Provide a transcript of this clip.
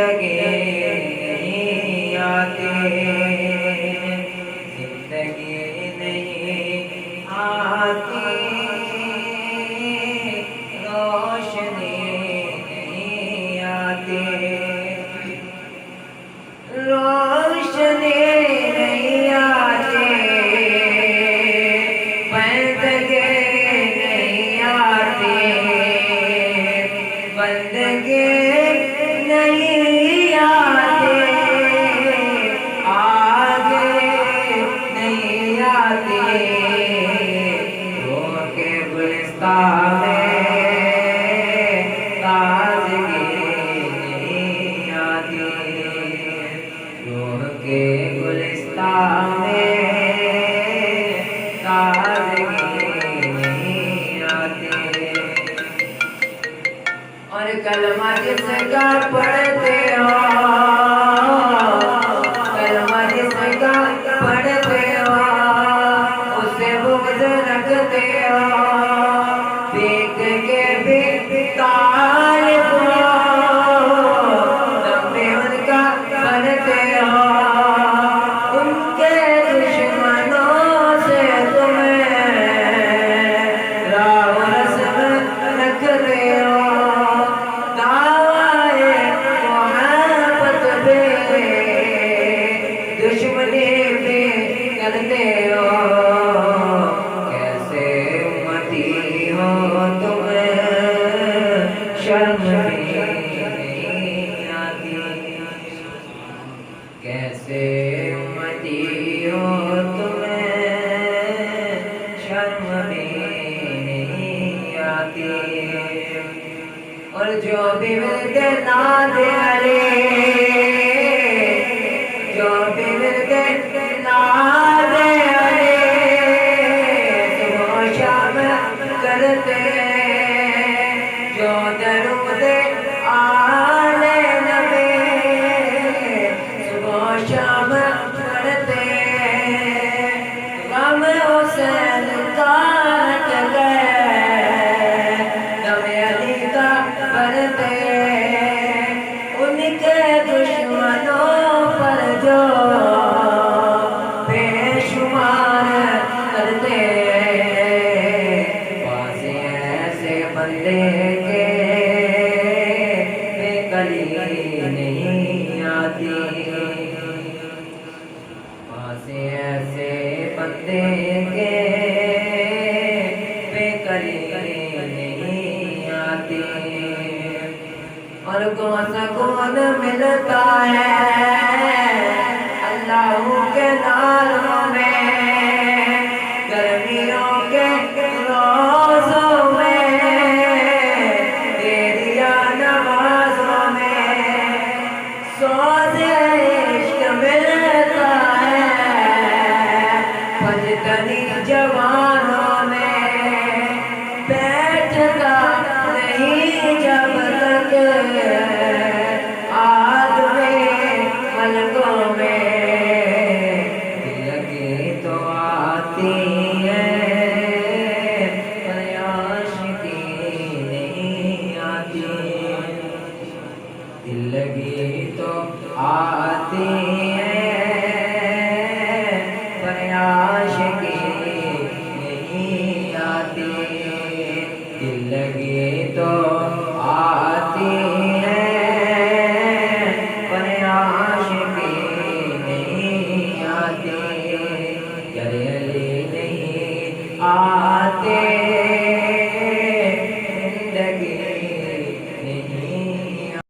زندگی نہیں آتی، زندگی نہیں آتی، روشنی نہیں آتی، روشنی نہیں آتی، بندگی نہیں آتی، بندگی نہیں آتی، آگے نہیں آتی، روح کے گلستان میں تازگی نہیں آتی، روح کے گلستان میں تازگی نہیں آتی۔ اور کلمہ جس کا پڑھتے ہو، کلمہ جس کا پڑھتے ہو، اسے بغض رکھتے ہو، بھیگ کے بھی طالب ہو، دم میں ان کا بنتے ہو، ان کے دشمنوں سے تمہیں راہ و رسم رکھتے ہو، دشمنی بھی کرتے ہو، کیسے امتی ہو تمہیں شرم بھی نہیں آتی، کیسے امتی ہو تمہیں شرم بھی نہیں آتی۔ اور جو بھی ملتے ناد علی، جو بھی ملتے ناد علی، صبح و شام کرتے، جو درود آل نبی صبح و شام کرتے، غم حسین کا ہٹ گئے، دم علی کا بھرتے، ان کے دشمنوں پر جو بے شمار کرتے، پاس ایسے بندے کے بے کلی نہیں آتی، پاس ایسے بندے کے بے کلی نہیں آتی۔ اور کون سکون ملتا ہے اللہ کے نالوں میں، گرمیوں کے روزوں میں، تیریا نمازوں میں، سوز عشق ملتا ہے، پجتنی جوانوں میں، بیٹھتا نہیں جب تک آدمی ملکوں میں، دل لگی تو آتی ہے پر عاشقی نہیں آتی، دل لگی تو آتی ہے پر عاشقی نہیں آتی، دل لگی تو